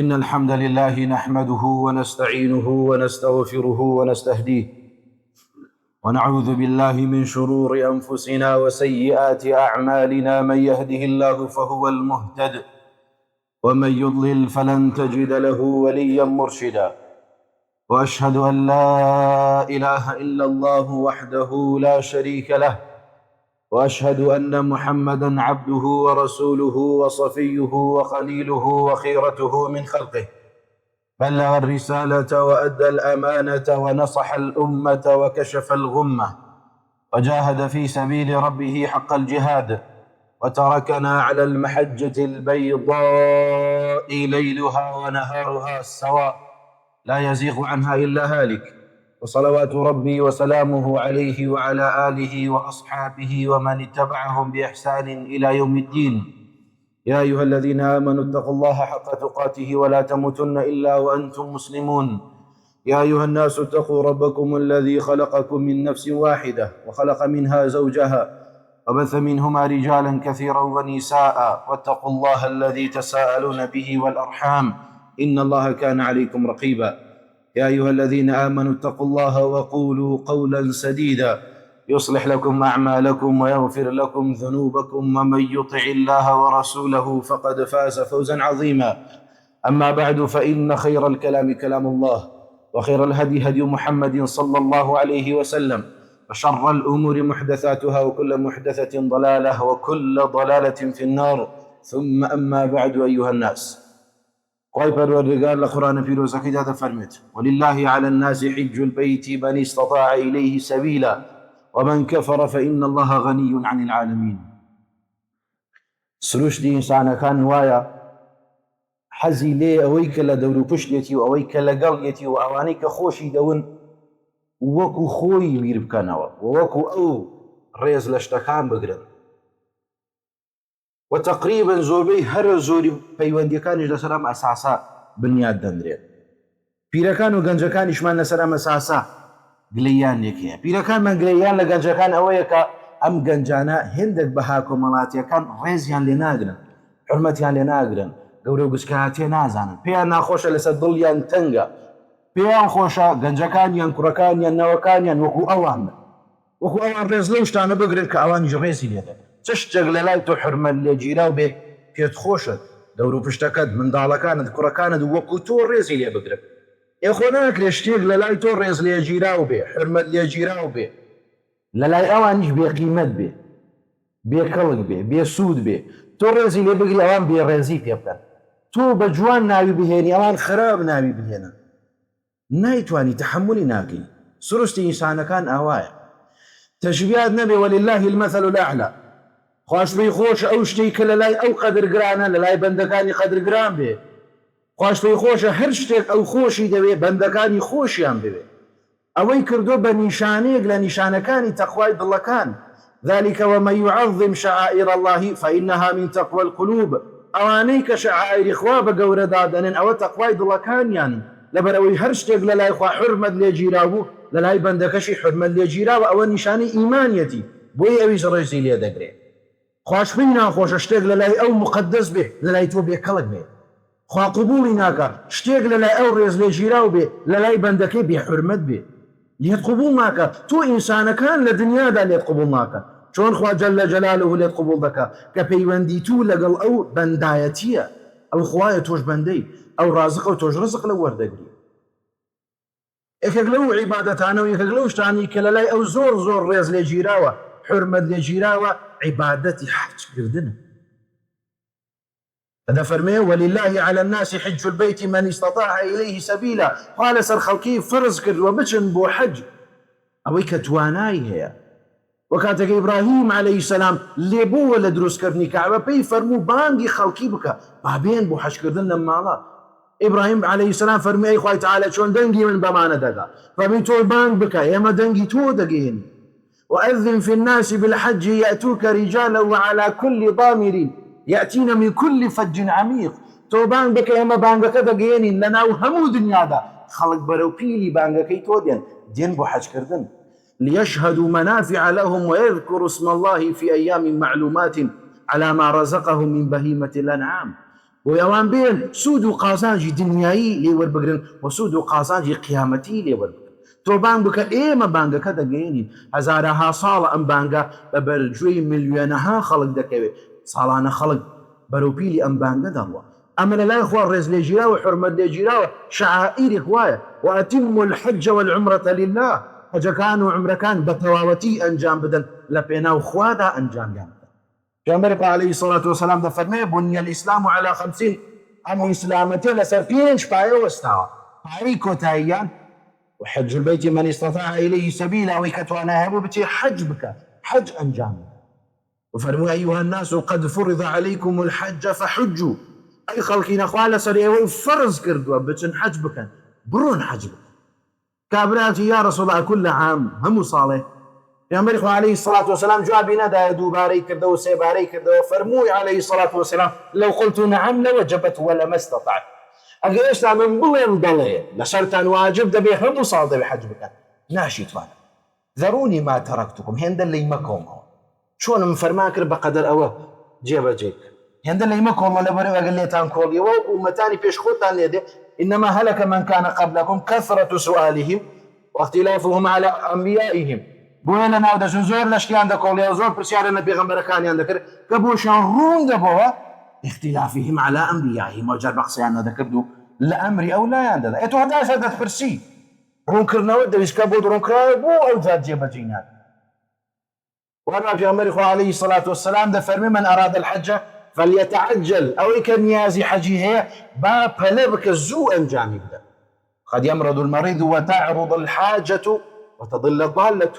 إن الحمد لله نحمده ونستعينه ونستغفره ونستهديه ونعوذ بالله من شرور أنفسنا وسيئات أعمالنا. من يهده الله فهو المهتد ومن يضلل فلن تجد له وليا مرشدا. وأشهد أن لا إله إلا الله وحده لا شريك له، وأشهد أن محمدًا عبده ورسوله وصفيه وخليله وخيرته من خلقه. بلغ الرسالة وأدى الأمانة ونصح الأمة وكشف الغمة، وجاهد في سبيل ربه حق الجهاد، وتركنا على المحجة البيضاء ليلها ونهارها سواء، لا يزيغ عنها إلا هالك. وصلوات ربي وسلامه عليه وعلى آله وأصحابه ومن اتبعهم بإحسان إلى يوم الدين. يا أيها الذين آمنوا اتقوا الله حق تقاته ولا تموتن إلا وأنتم مسلمون. يا أيها الناس اتقوا ربكم الذي خلقكم من نفس واحدة وخلق منها زوجها وبث منهما رجالا كثيرا ونساء، واتقوا الله الذي تساءلون به والأرحام إن الله كان عليكم رقيبا. يا أيها الذين آمنوا اتقوا الله وقولوا قولا سديدا يصلح لكم أعمالكم ويغفر لكم ذنوبكم، ومن يطع الله ورسوله فقد فاز فوزا عظيما. أما بعد، فإن خير الكلام كلام الله، وخير الهدي هدي محمد صلى الله عليه وسلم، وشر الأمور محدثاتها، وكل محدثة ضلالة، وكل ضلالة في النار. ثم أما بعد، أيها الناس، خواهی پروردگار لقرآن پیروزکی داده فرمید: ولله على الناس حج البيت من استطاع إليه سبيلا ومن كفر فإن الله غني عن العالمين. سروشتی ئینسانەکان وایە حەزی لێ ئەوەی کە لە دەور و پشتێتی و ئەوەی کە لەگەڵیەتی و ئەوانەی کە خۆشی دەون وەکو خۆی بیر بکەنەوە و وەکو ئەو ڕێز لە شتەکان بگرن. و تقریبا زۆربەی هەر زۆری پەیوەندیەکانیش لەسەر ئەم ئەساسە بنیاد دەنرێت. پیرەکان و گەنجەکانیشمان لەسەر ئەم ئەساسە گلەییان لێکەیە. پیرەکانمان گلەییان لە گەنجەکان ئەوەیە کە ئەم گەنجانە هێندێک بەها کۆمەڵاتیەکان ڕێزیان لێ ناگرن، حرمەتیان لێ ناگرن، گەورە و گچکەهاتێ نازانن، پێیان ناخۆشە، لەسەر دڵیان تەنگە، پێیان خۆشە گەنجەکانیان کوڕەکانیان نەوەکانیان وەکو ئەوان وەکو ئەوان ڕێز لەو شتانە بگرێت کە ئەوانیش ڕێزی لێ دەن. چ شتێک لە لای تۆ حرمەت لێ گیراو بێ پێت خۆشت، دەور و پشتەکەت، منداڵەکانت، کوڕەکانت وەکو تۆ ڕێزی لێ بگرن. ئێخۆ ناکرێت شتێک لە لای تۆ ڕێز لێ گیراو بێ، حرمەت لێ گیراو بێ، لە لای ئەوانیش بێقیمەت بێ، بێکەڵک بێ، بێسوود بێ، تۆ ڕێزی لێ بگری ئەوان بێڕێزی پێ بکەن. تۆ بە جوان ناوی بهێنی ئەوان خراپ ناوی بهێنن، نایتوانی تحملی ناکەی. سروشتی ئینسانەکان ئاوایە. تەشبیهات نەبێ ولله المەثل الأعلى. خواشبەی خۆش ئەو شتەی کە لە لای ئەو قەدرگرانە لە لای بەندەکانی قەدرگران بێ. خواشبەی خۆشە هەر شتێک ئەو خۆشی دەوێ بەندەکانی خۆشیان بوێ. ئەوەی کردو بە نیشانەیەک لە نیشانەکانی تەقوای دڵەکان. ذلك ومن يعظم شعائر الله فإنها من تقوى القلوب. ئەوانەی کە شعائری خوا بە گەورە دادەنن ئەوە تەقوای دڵەکانیان، لەبەر ئەوەی هەر شتێک لە لای خوا حرمەت لێ گیراوبوو لە لای بەندەکەشی حرمەت لێ گیراوە، ئەوە نیشانەی ئیمانیەتی، بۆی ئەویش ڕێزی لێ دەگرێت. خواشبەی ناخۆشە شتێک لە لای ئەو مقدس بێ لە لای تۆ بێکەڵک بێ، خوا قبوڵی ناکات. شتێک لە لای ئەو ڕێز لێ گیراو بێ لە لای بەندەکەی بێ حرمەت بێ، لێت قبوڵ ناکات. تۆ ئینسانەکان لە دنیادا لێت قبوڵ ناکات، چۆن خوا جەل جەلالوه لێت قبوڵ دەکات کە پەیوەندی تو لەگەڵ ئەو بەندایەتیە. ئەو خوایە، تۆش بەندەی، ئەو ڕازقە و تۆش ڕزق لە وەردەگری. یەکێک لەو عیبادەتانە و یەکێک لەو شتانی کە لە لای ئەو زۆر زۆر ڕێز لێ گیراوە، حرمەت لێ گیراوە، عیبادەتی حەجکردنە. هذا فرميه ولله على الناس حج البيت من استطاع إليه سبيلا. قال سر خلقي فرز كرد وبچن بو حج أوي كتواناي هي. وكاتك إبراهيم عليه السلام لبو ولا دروس كرني كعبة بي فرمو بانجي خلقي بك بابين بو حج كردن لما الله. إبراهيم عليه السلام فرمي أي خواهي تعالى شون دنجي من بمانة دقا فرمي تو بانج بك يما دنجي تو دقين. وأذن في الناس بالحج يأتوك رجالا وعلى كل ضامر يأتين من كل فج عميق. تو بانگ بك يما بانگك دقيني لنا وهمو دنيا دا خلق برو بيلي بانگكي تو دين بو حج كردن ليشهدوا منافع لهم ويذكروا اسم الله في أيام معلومات على ما رزقهم من بهيمة الأنعام. بۆی ئەوان بێن سوود و قازانجی دنیایی لێوەربگرن و سوود و قازانجی قیامەتی لێوەربگرن. تۆ بانگ بکە ئێمە بانگەکە دەگەێنین، هەزارەها ساڵە ئەم بانگە بە بەرگوێی ملیۆنەها خەڵک دەکەوێت، ساڵانە خەڵک بەرەوپیلی ئەم بانگە دەڕوە. ئەمە لە لای خوا ڕێز لێگیراوە حورمەت لێگیراوە، شعائیرێک وایە وأتموا الحج والعمرة لله، حەجەکان و عمرەکان بە تەواوەتی ئەنجام بدەن لە پێناو خوادا ئەنجامیان بدەن. پێغەمبەر عەلەیهی سەڵات وسەلام دەفەرمێ بنی الئیسلام على 50، ئەم ئیسلامەتە لەسەر 5 پایە وەستاوە. پایەی کۆتاییان وحج البيت من استطاع إليه سبيلا، ويكتوانا هبو بتي حج بك، حج أنجام. وفرموا أيها الناس قد فرض عليكم الحج فحجوا، أي خلقين أخوال سريعوا فرض كردوا بتن حج بك، برون حج بك. كابراتي يا رسول الله كل عام هم صالح يا مريخ عليه الصلاة والسلام جوابنا دا دوباري كردوا وسيباري كردوا. فرموا عليه الصلاة والسلام لو قلت نعم لوجبت ولما استطعت. ئەگەر من بڵێم دەڵێ لەسەرتان واجب دەبێ هەموو ساڵ دەبێ حەج بکەن، ناشیتوانە. ذەرونی ما تەرەکتوکم، هێندە لەی مەکۆمەوە. چۆنم فەرمان کرد بەقەدەر ئەوە جێبەجێ کرد، هێندە لەی مەکۆمە لەبەرەوە ئەگەر لێتان کۆڵیەوە ئومەتانی پێش خۆتان لێدێ. إنما هلك من كان قبلكم كثرة سؤالهم واختلافهم على أنبيائهم. بۆیە لە ناو دەچون زۆر لەشکیان دەکۆڵێ و زۆر پرسیارە لە پێغەمبەرەکانیان دەکرد کە بۆشیان ڕوون دەبەوە اختلافهم على أنبيائهم وجر بقصيان هذا كردو لأمري أو لا يندد إتو هذا شدت فرسي رون كرنا وده يسكبود رون كرنا بو أو ذات جيبة جينات. وأنا في أمريكا عليه الصلاة والسلام ده فرمي من أراد الحج فليتعجل أو يكنيازي حجي هي با بلبك الزو أنجامي بدا. قد يمرض المريض وتعرض الحاجة وتضل الضالة.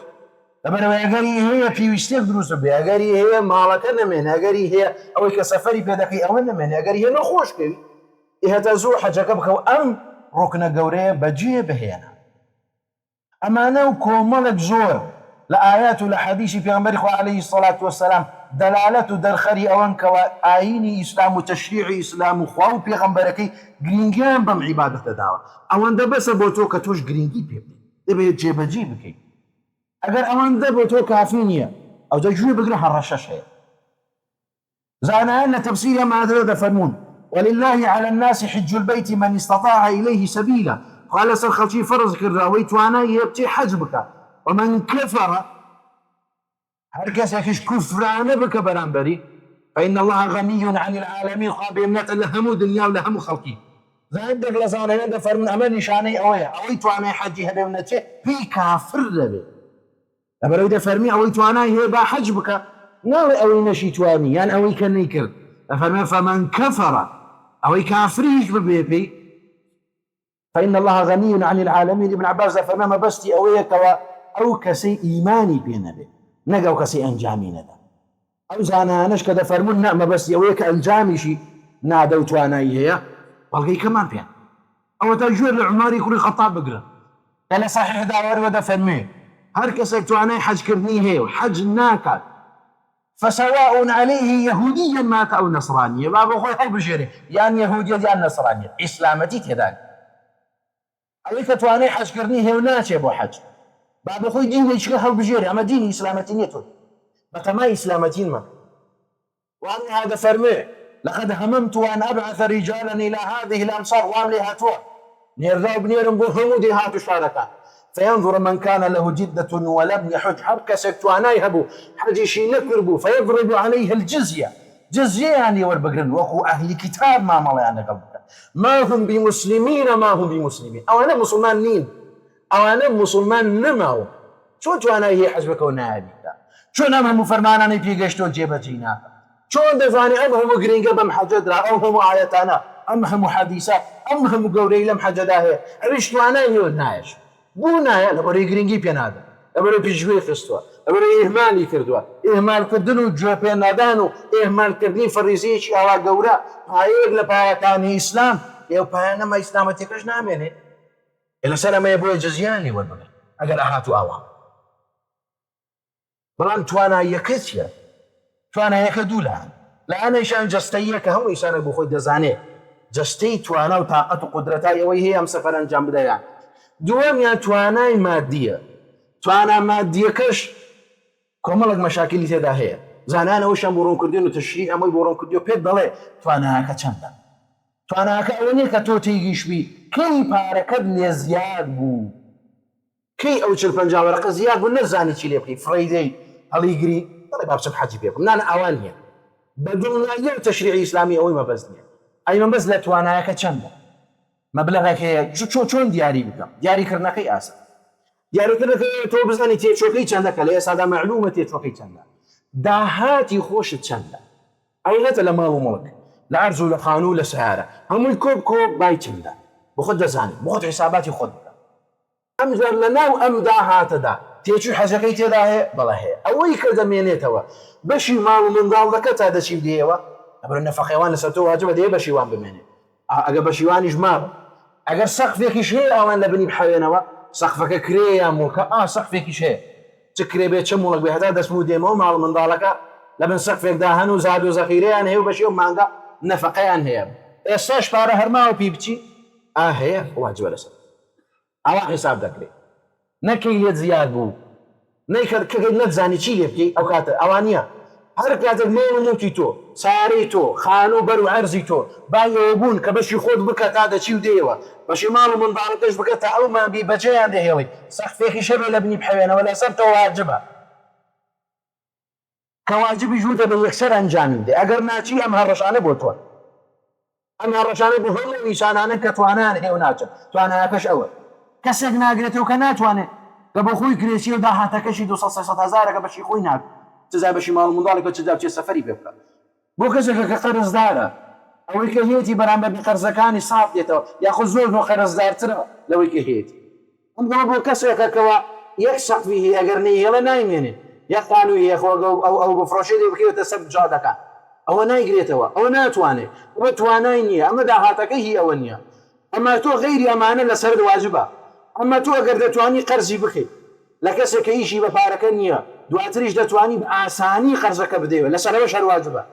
لما أجري هي في وشتيك دروس بي أجري هي مالك من أجري هي أو كسفري بدقي أو من أجري هي نخوش كذي إيه تزوج حاجة بكو أم ركن جوري بجيه بهنا. أما أنا وكمالك زور لآيات لحديث في أمريكا عليه الصلاة والسلام دلالة درخري أو أنك وآيني إسلام وتشريع إسلام وخواو في أمريكا جرينجان بم عبادة دعوة أو أنت بس بوتو كتوش جرينجي بيبني تبي تجيب جيبك. اگر ئەوان دەبێت تۆ کافی نییە ئەو دەگوێ بگرە هەڕەشەش هەیە. زانایان لە تەفسیری ئەم ئایەتە دەفەرمون ولله على الناس حج البيت من استطاع إليه سبيلا. قال لەسەر خەڵکی فەرز کردراوەی توانای هەیە بچێ حەج بکە. ومن كفر هەر کەسێکیش کوفرانە بکە بەرامبەری فإن الله غني عن العالمين، خوا بێمنەتە لە هەموو دنیا و لە هەموو خەڵکی. زاندێک لە زانایان دەفەرمون ئەمە نیشانەی ئەوەیە ئەوەی توانای حەجی هەبێ و نەچێ پێی کافر دەبێت. لەبەرەوەی دەفەرمی ئەوەی توانای هەیە با حەج بکە، ناڵێ ئەوەی نەشی توانی یان ئەوەی کە نەیکرد. دەفەرمێ فمن كفر ئەوەی کافریش ببێ پێی فإن الله غني عن العالمين. ابن عباس دەفەرمێ مەبەستی ئەوەیە کەوە ئەو کەسەی ئیمانی پێ نەبێ نەک ئەو کەسەی ئەنجامی نەدا. ئەو زانانەش کە دەفەرمون نە مەبەستی ئەوەیە کە ئەنجامیشی نادە و توانایی هەیە بەڵگەی کەمان پێیان. ئەوە تا گوێر لە عومەری کوڕی خەتاب بگرن کە لە ساحیح داوەرەوە دەفەرمێ هر کەسێک توانای حەجکردنی هەیە و حەج ناکات فسواء عليه يهوديا مات أو نصرانيا، با بۆ خۆی هەڵبژێرێ یان یەهودیەت یان نەسرانیەت ئیسلامەتی تێدا. ئەوەی کە توانای حەجکردنی هەیە و ناچێ بۆ حەج با بۆ خۆی دینێکیکە هەڵبژێرێ ئەمە دینی ئیسلامەتی نییە. تۆ بەتەمای ئیسلامەتینمە. وعنها دەفەرمێ لقد هممت أن أبعث رجالا إلى هذه الأمصار، وام لێ هاتووە نێرداو بنێرم بۆ هەموو دێهات و شارەکان فينظر من كان له جدة ولم يحج، هر کەسێک توانای هەبوو حەجیشی نەکردبوو فيضرب عليه الجزية. جزية يعني وەربگرن وەکو ئەهلی کتاب مامەڵەیان لەگەڵ بکەن. ما هم بمسلمين ما هم بمسلمين، ئەوانە مسلمان نین، ئەوانە مسلمان نەماوە. چۆن توانای هەیە حەج بکە و نایبیکە؟ چۆن ئەم هەموو فەرمانانەی پێگەشتۆ جێبەجێ ناکە؟ چۆن دەزانێ ئەم هەموو گرنگە بەم حەجە درا، ئەو هەموو ئایەتانە، ئەم هەموو حەدیسە، ئەم هەموو گەورەی لەم حەجەدا هەیە، ئەویش توانای هەیە نایەش بوو نایە لەبەرەوەی گرنگی پێ نادە، لەبەرەوەی پێشگوێی خستووە، لەبەرەوەی ئیهمالی کردووە. ئیهمالکردن و گوێ پێ نادان و ئیهمالکردنی فەریزەیەکی ئاوا گەورە پایەیەک لە پایەکانی ئیسلام. ئێوە پایانەمە ئیسلامەتیەکەش نامێنێ لەسەر ئەمەیە بۆیە جەزیانی وەربگرن ئەگەر ئاهات و ئاوا. بەڵام تواناییەکە چییە؟ تواناییەکە دوو لایەن. لایەنێکیان جەستەییە کە هەموو ئینسانێک بۆ خۆی دەزانێت جەستەی توانا و تااقەت و قودرەتای ئەوەی هەیە ئەم سەفەرە ئەنجام بدەیان. دووەمیان توانای مادیە. توانا مادیەکەش کۆمەڵێک مەشاکلی تێدا هەیە. زانان ئەوەشیان بۆ ڕوونکردن و تەشریع ئەمەی بۆ ڕوونکردیەوە پێت دەڵێ توانایەکە چەندە. تواناکە ئەوە نییە کە تۆ تێگەیشتبی کەی پارەکەت لێ زیاد بوو، کەی ئەو 40-50 وەرەقە زیاد بوو نەزانی چی لێ بکەی فڕەیدەی هەڵیگری دەڵێ با بچم حەجی پێ بکەم. نانە ئەوان نییە. بە دڵنیایی و تەشریعی ئیسلامی ئەوەی مەبەست نییە. ئەی مەبەست لە توانایەکە چەندە، مەبلەغێک هەیە چۆن دیاری بکەم. دیاریکردنەکەی ئاسان. دیاریکردنەکەی تۆ بزانی تێچۆکەی چەندە، کە لە ئێستادا مەعلومە تێچۆکەی چەندە، داهاتی خۆشت چەندە، ئەوڵێتە لە ماڵ و مڵک، لە عەرز و لە خانوو لە سەیارە، هەمووی کۆ بای چەندە، بۆ خۆت دەزانیت، بۆ خۆت حیساباتی خۆت بکە. ئەمجار لە ناو ئەم داهاتەدا تێچووی حەجەکەی تێدا هەیە؟ بەڵێ هەیە. ئەوەی کە دەمێنێتەوە بەشی ماڵ و منداڵەکە تا دەچی بدەیەوە، ئەبرە نەفەقەیوان لەسەر تۆ واجبە دەیە بەشیوان بمێنێ. ئەگە بەشیوانیش ماوە، ئەگەر سەقفێکیش هەیە ئەوان لە بنی بحەوێنەوە، سەقفەکە کرێ یا موڵکە سەقفێکیش هەیە، چ کرێ بێت چه موڵک بێ، هەتا دەستمو دێمەوە ماڵ و منداڵەکە لە بن سەقفێکدا هەن و زاد و زەخیرەیان هەیە و بەشی و مانگە نەفەقەیان هەیە. ئێستاش پارە هەرماوە پێی بچی هەیە واجبە لەسەر ئەوە حیساب دەکرێت. نەکەی لێت زیاد بوو، نەیکەکەی نەتزانی چی لێ بکەی، ئەو کاتە ئەوان نییە. هەر کاتێک ماڵ و موڵکی تۆ، سارەی تۆ، خان و بەر و عەرزی تۆ بایەوە بوون کە بەشی خۆت بکە تا دەچی و دێەوە، بەشی ماڵ و منداڵەکەش بکە تا ئەومان بی بەجێیان دەهێڵی، سەقفێکی شەبێ لە بنی بحەوێنەوە لەسەر تۆ واجبە، کە واجبی ژوورتە بە یەکسەر ئەنجامی بدەی. ئەگەر ناچی ئەم هەڕەشانە بۆ تۆن، ئەم هەڕەشانە بۆ هەموو نیشانانە کە توانان هەیە و ناچن. توانایەکەش ئەوە کەسێک ناگرێتەوە کە ناتوانێت، کە بۆ خۆی کرێسی و داهاتەکەشی 200-300 هەزارەکە بەشی خۆی ناکە، چزای بەشی ماڵ و منداڵێکە چزا بچێت سەفەری پێ بکات. بۆ کەسێکە کە قەرزدارە، ئەوەی کە هێتی بەرامبەر بە قەرزەکانی ساڵ دێتەوە، یاخود زۆر بۆ قەرزدارترە لەوەی کە هێتی. ئەمە بۆ کەسێکەکەوە یەک سەقفی هەیە، ئەگەر نەیهێڵە نایمێنێ، یەک قانووی هەیە خۆگە ئەو بفرۆشێ دێ بکەوێتە سەر جادەکان، ئەوە نایگرێتەوە، ئەوە ناتوانێت، ئەوە توانای نییە، ئەمە داهاتەکەی هی ئەوە نییە. ئەمە تۆ غەیری ئەمانە لەسەر واجبە. ئەمە تۆ ئەگەر دەتوانی قەرزی بکەیت لە کەسێک کە ئیشی بە پارەکە نییە، دواتریش دەتوانی بە ئاسانی قەرزەکە بدەیەوە، لەسەرەوەش هەر واجبە.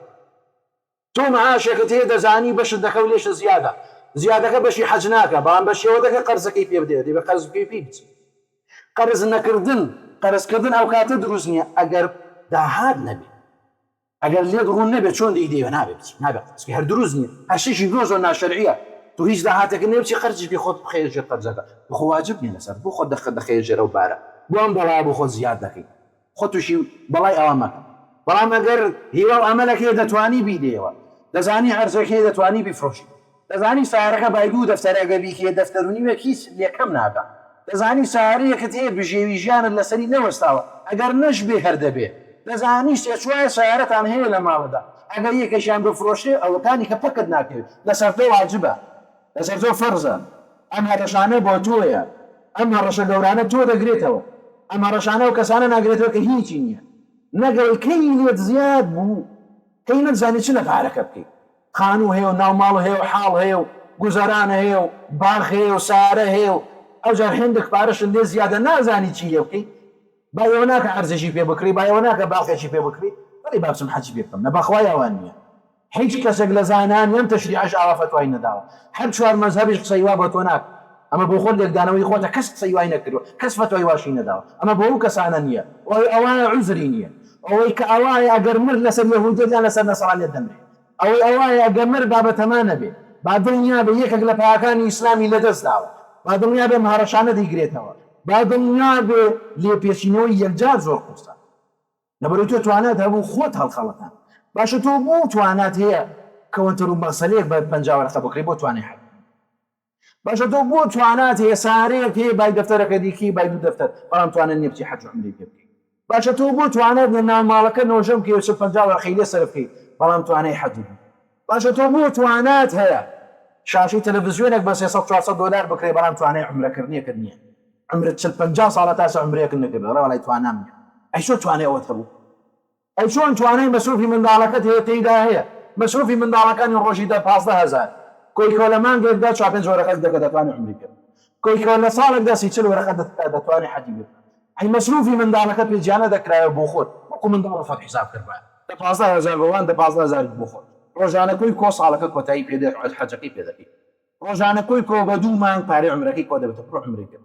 تۆ مەعاشێکت هەیە دەزانی بەشت دەکە و لێشە زیادە، زیادەکە بەشی حەج ناکە، بەڵام بەشێوە دەکە قەرزەکەی پێ بدەیە، دەی بە قەرز بکەی پێی بچی. قەرز نەکردن، قەرزکردن ئەو کاتە دروست نییە ئەگەر داهات نەبێت، ئەگەر لێت ڕوون نەبێت چۆن دەیدەیەوە نابێت بچی، نابێت هەر دروست نییە، هەر شتێکی زۆر ناشەرعیە. تو هیچ داهاتێکی نێ بچی خەرجی پێ خۆت بخەیەژێر قەرزەکە، بۆ خۆ واجب نییە لەسەر، بۆ خۆت دەخەیەژێرە و بارە، بۆ ئەم بەڵا بۆ خۆت زیاد دەکەیت، خۆ تووشی بەڵای ئەوە مەکە. بەڵام ئەگەر هیوا و ئەمەلەکەی دەتوانی بیدەیەوە، دەزانی عەرزەکەی دەتوانی بیفرۆشی، دەزانی سیارەکە بایدوو دەفتەرەکە بیکێ دەفتەرونیوە هیچ لێکەم ناکە، دەزانی سیارەیەکت هەیە بژێوی ژیانت لەسەری نەوەستاوە، ئەگەر نەشبێ هەردەبێ، دەزانی سێچوایە سیارەتان هەیە لە ماڵەدا، ئەگەر یەکەشیان بفرۆشێ ئەوەکانی کە پەکت ناکەوێت، لەسەر تۆ واجبە، لەسەر تۆ فەرزە. ئەم هەڕەشانە بۆ تۆیە، ئەم هەڕەشە گەورانە تۆ دەگرێتەوە، ئەم هەڕەشانە و کەسانە ناگرێتەوە کە هیچی نییە. نەگەڵ کەی لێت زیاد بوو، کەی نەتزانی چ لە پارەکە بکەیت، خانوو هەیە و ناوماڵ هەیە و حاڵ هەیە و گوزەرانە هەیە و باخ هەیە و سارە هەیە و ئەوجار هێندێک پارەشت لێ زیادە نازانی چی لێ بکەیت، بایەوە ناکە عەرزێکی پێ بکڕی، بایەوە ناکە باخێکی پێ بکڕی، بەڵێ با بچم حەجی پێ بکەم، نەبەخوای ئەوان نییە. هیچ کەسێک لە زانانیان تەشریعەش ئاوا فەتوای نەداوە، هەر چوار مەذهەبیش قسەی وا بۆ تۆ ناکە، ئەمە بۆ خۆت لێکدانەوەی خۆتە، کەس قسەی وای نەکردووە، کەس فەتوای واشی نەداوە، ئەمە بۆ ئەو کەسانە نییە، ئەوانە عوزری نییە، ئەوەی کە ئەوایە ئەگەر مرد لەسەر یەهودیەت یان لەسەر نەسەڕانیەت دەمرێت، ئەوەی ئەوایە ئەگەر مرد بابەتەما نەبێ، با دڵنیا بێ یەکێک لە پایەکانی ئیسلامی لەدەست داوە، با دڵنیا بێ مهارەشانە دەیگرێتەوە، با دڵنیا بێ لێپێچینەوەی یەکجار زۆر قورسە، لەبەرەوەی تۆ توانات هەبوو خۆت هەڵخەڵەتان. باشە تۆ بۆ توانات هەیە کەوەنتەر و مەسەلەیەک بە 50 وەرەقە بکڕی بۆ توانێ حەج. باشە تۆ بۆ توانات هەیە سارەیەک هەیە بای دەفتەرەکە دیکی بای دوو دەفتەر، بەڵام توانێت نییە بچی حەج و عومرەی پێ بکەیت. باشە تۆ بۆ توانات لە ناو ماڵەکە نۆژەم بکەی و 50 وەرەقەی لێ سەر بکەیت، بەڵام توانای حەج بکەیت. باشە تۆ بۆ توانات هەیە شاشەی تەلەڤیزیۆنێک بە 300-400 دلار بکڕی، بەڵام توانای عومرەکردنیەکەت نییە، عمرت 40-50 ساڵە تاسە عومرەیەکت نەکردووە، وەڵای توانام نییە. ئەی چۆن توانای ئەوەت هەبوو؟ ئەی چۆن توانای مەسروفی منداڵەکەت هەیە تێیدا هەیە، مەسروفی منداڵەکانی ڕۆژی 15,000 کۆیکۆ لە مانگێکدا 4-5 وەرەقەت دەکە دەتوانێت عومری بکەیت، کۆیکۆ لە ساڵێکدا 30-40 وەرەقەت دەتوانێت حەجی بکەیت. ئەی مەسروفی منداڵەکەت پێجیانە دەکرایە بۆ خۆت، وەکو منداڵ فەت حیساب کردوایە 15,000 بەوان 15,000 بۆ خۆت، ڕۆژانە کۆ ساڵەکە کۆتایی پێ دەکەیت، حەجەکەی پێ دەکەیت، ڕۆژانە کۆ بە 2 مانگ پارەی عومرەکەی کۆ دەبێتە بڕۆ عومرەی بکەیت.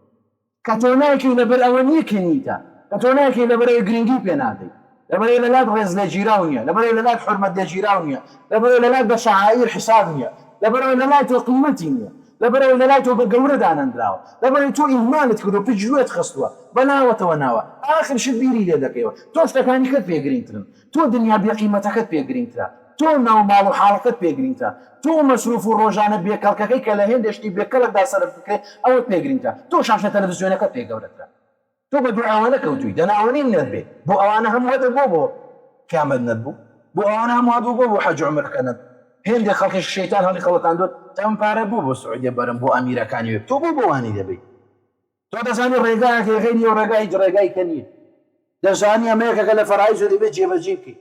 کە تۆ ناکەی لەبەر ئەوە نییە کە نیتە، کە تۆ ناکەی لەبەر گرنگی پێ نادەیت، لەبەرەوەی لەلات ڕێز لێ گیراو نییە، لەبەرەوەی لەلات حورمەت لێ گیراو نییە، لەبەرەوەی لەلات بە شەعائیر حساب نییە، لەبەرەوەی لە لای تۆ قیمەتی نییە، لەبەرەوەی لە لای تۆ بە گەورە دانەندراوە، لەبەرەوەی تۆ ئیمانت کردو پشت خستووە بەناوەتەوە ناوە ئاخر شت بیری لێ دەکەیەوە، تۆ شتەکانی کەت پێگرینترن، تۆ دنیا بێقیمەتەکەت پێگرینترە، تۆ ناو ماڵ و حاڵەکەت پێگرینترە، تۆ مەسروف و ڕۆژانە بێکەڵکەکەی کە لە هێندشتی بێکەڵکدا سەرف بکرێت ئەوەت پێگرینترە، تۆ شاشە تەلەڤیزیۆنەکەت پێ گەورەترە، تۆ بە دوو ئەوانە کەوتووی دەناوەنین نەبێ بۆ ئەوانە هەموو هەدە بۆ کامل نەبوو، بۆ ئەوانە هەموو هەبوو بۆ حەج و عومرەکەنت هێندێک خەڵکی شەیتان هەڵی خەڵەتان دۆت تەم پارە بوو بۆ سعودیە بەرم بۆ ئەمیرەکانی وێ تۆ بۆ بۆوانی دەبێت، تۆ دەزانی ڕێگایەکەی نیە و ڕێگای ڕێگای کە نییە، دەزانی ئەمریکەکە لە فەرایز دەبێت جێبەجێ بکەیت،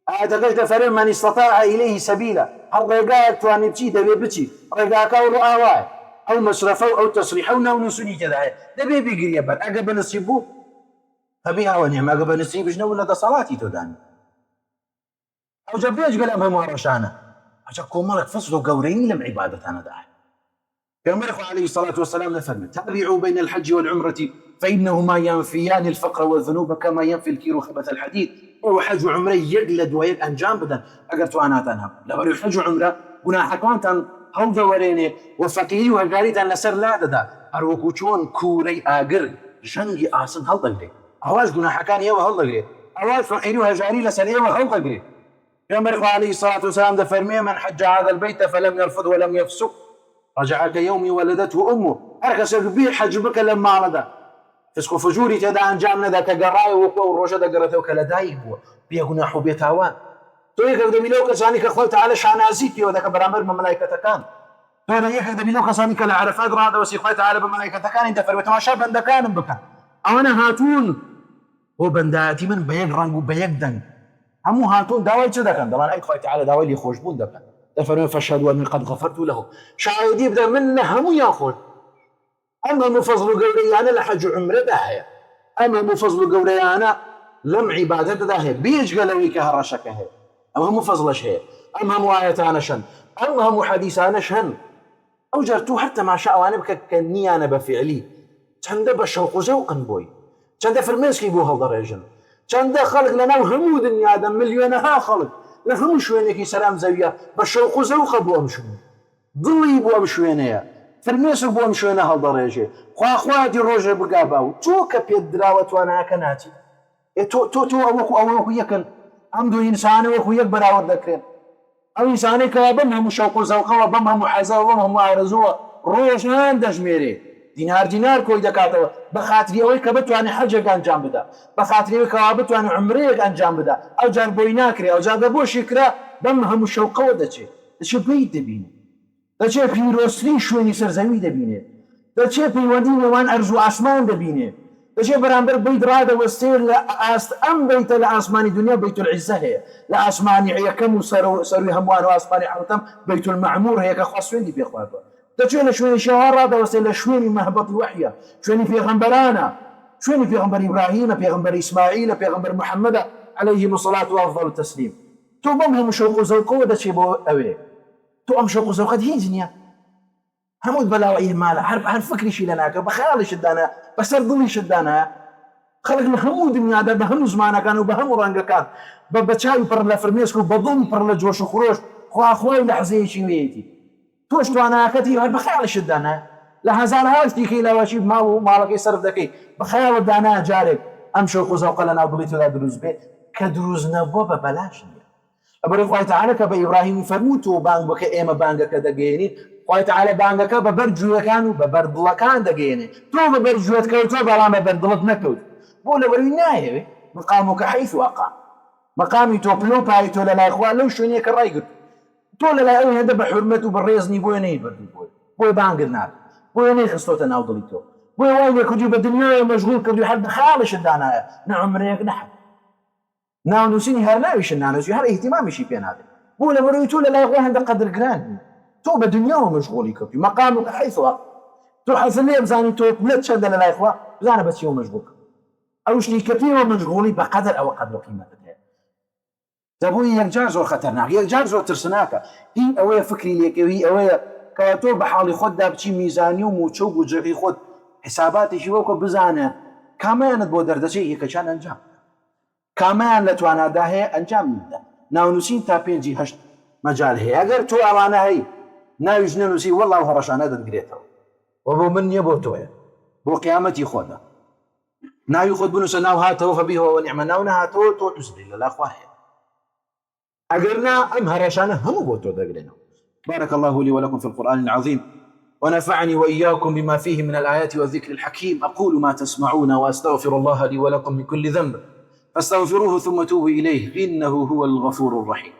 ئاەتەکەش دەفەرمێ من استطاع إليه سبيلا، هەر ڕێگایەک توانی بچی دەبێت بچی، ڕێگاکە و ئاوایە ئەو مەسرەفە و ئەو تەسریحە و ناونووسنی تێدایە دەبێت بیگریە بەر ئەگە بەنسیب بوو هەبی هاوە نێم ئەگە بەنسیب بژنەوە لە دەسەڵاتی تۆدانی ئەوجا بێجگە لەم هەموو ڕەشانە ئەجا کۆمەڵێک فەسڵ و گەورەی لەم عیبادەتانەدا پیغمبر عليه الصلاة والسلام نفرمي تابعوا بين الحج والعمرة فإنهما ينفيان الفقر والذنوب كما ينفي الكير خبث الحديد، وحج وعمرة يقلد ويق أنجام بدن أقرت أنا تنهم لبري حج وعمرة قناح كوانتن هل دوريني وفقيري وهجاريتان لسر لا ددا أروكو چون كوري آقر جنگي آسن هل دقري أواز قناح كان يوه هل دقري أواز فقيري وهجاري لسر يوه هل دقري پیغمبر عليه الصلاة والسلام دفرمي من حج هذا البيت فلم يرفض ولم يفسق رجع كيوم ولدته أمه أركس بيه حج بك لما على فسق فجوري تدا أنجام ذا كجراي وروجة دقرته كلداي هو بيقول نحو بيتاوان تويك بدي ملوك ساني كخوت على شعنازيتي وذاك برامر بملائكة كان فأنا يك بدي ملوك ساني كالعرفات هذا وسيخوت على بملائكة كان أنت فرمت ما شاب عند كان بك أنا هاتون وبنداتي من بيق رنج وبيق دن همو هاتون داوي كذا كان طبعا أي خوت على داوي اللي خوشبون ده كان فرمي فاشهدوا أني قد غفرت له شاهدي يبدأ منه هم ياخذ أما مفضل قولي أنا لحج عمره داهية أما مفضل قولي أنا لم عبادة داهية بيج قالوا كهرشك هي أما مفضل شيء أما مواية أنا شن أما مو حديث أنا شن أو جرتو حتى ما شاء وأنا بكني أنا بفعلي تند بشوق وزوق بوي تند فرميسكي بوها ضريجن تند خلق لنا وهمو دنيا دم مليونها خلق لهم شوينك سلام زاوية بشوق وزوق بو أمشون ضلي بو أمشوينيا فرميسك بو أمشوينها هالدرجة خواتي روجر بقاباو تو كبيد دراوة وانا كناتي تو أوكو يكن عمدو إنساني وكو يكبر عور ذكرين أو إنساني كابنهم شوق وزوق وبمهم حزا وبمهم عرزوه روشان دجميري دينار كوي دكاتوا بخاطري أوي كبتواني حجة أنجام بدا بخاطري أوي كبتواني عمريك أنجام بدا أو جان بويناكري أو جان دبو شكرا بمهم الشوق ودتشي دتشي بيت دبيني دتشي بيروسري شويني سرزمي دبيني دتشي بيوديني وان أرزو أسمان دبيني دتشي برامبر بيت رادة والسير أم بيت الأسماني دنيا بيت العزة هي لأسماني عيكم سروي هموان وأسماني حوتم بيت المعمور هي كخاصوين دي بيخواتوا تشوين شوين شهارة ده وسيلة شوين مهبط وحية شوين في غنبرانا شوين في غنبر إبراهيم في غنبر إسماعيل في غنبر محمد عليه الصلاة وأفضل التسليم تو بمهم شوق زوقه ده شيء بو أوي تو أم شوق زوقه هي دنيا همود بلاوي ماله عارف فكري شيء لنا بخيال شدانا بسر ضلي شدانا خلقنا همود دنيا ده بهم زمانه كانوا بهم رنجة كان ببتشاي بر لا فرميسكو بضم بر لا جوش وخروج خو لحظة شيء ويتي توش تو أنا كتير بخيال شدنا لهزال هالتي كي لا وشيب ما لقي صرف ذكي بخيال الدانا جارك أمشي وخوزق لنا وبليت لا دروز به كدروز نبوة ببلاش أبرز الله تعالى كبإبراهيم فرموتوا بانج بك إما بانج كذا جيني الله تعالى بانج كببرجوا كانوا ببرد كان دجيني تو ببرجوا كانوا تو برام ببرد نكود بولا برينايه مقامك حيث وقع مقامي تو بلو باي تو لا إخوان لو شوني كرايقت طول لا أوي هذا بحرمته بالريزني بويني بدي بوي بانقرنا بويني خصوصا ناوضليتو بوي وين كنت بالدنيا مشغول كذي حد خالش الدانا نعم ريك نحن ناو نسيني هلا ويش الناس هذا اهتمام شيء بين هذا بولا مريتو لا يقوى هذا قدر جران تو بالدنيا مشغول كذي مقامك حيث تو حسني بزاني تو لا تشد لا يقوى بزانا بس يوم مشغول أو شيء كثير مشغولي بقدر أو قدر قيمته تبوي يكجار زور خطرناك يكجار زور ترسناك هي أويا فكري ليك هي أويا كواتو بحالي خود دابتشي ميزاني وموتشوق وجري خود حساباتي شوكو بزانه كمان تبو دردشي هيك كان أنجام كمان لتوانا داهي أنجام ندا ناونوسين تا بينجي هشت مجال هي أجر تو أمانة هي ناویش ننووسی وەڵڵا هەڕەشانە دەتگرێتەوە و بۆ من نییە بۆ تۆیە بۆ قیامەتی خۆدا ناوی خۆت بنووسە ناو هاتەوە فەبیهە وەنیعمە ناو نەهاتەوە تۆ دووسری لەلا خوا هەیە ئەگەر نا ئەم هەڕەشانە هەموو بۆ تۆ دەگرێنەوە. بارك الله لي ولكم في القرآن العظيم ونفعني وإياكم بما فيه من الآيات والذكر الحكيم. أقول ما تسمعون وأستغفر الله لي ولكم من كل ذنب فاستغفروه ثم توبوا إليه إنه هو الغفور الرحيم.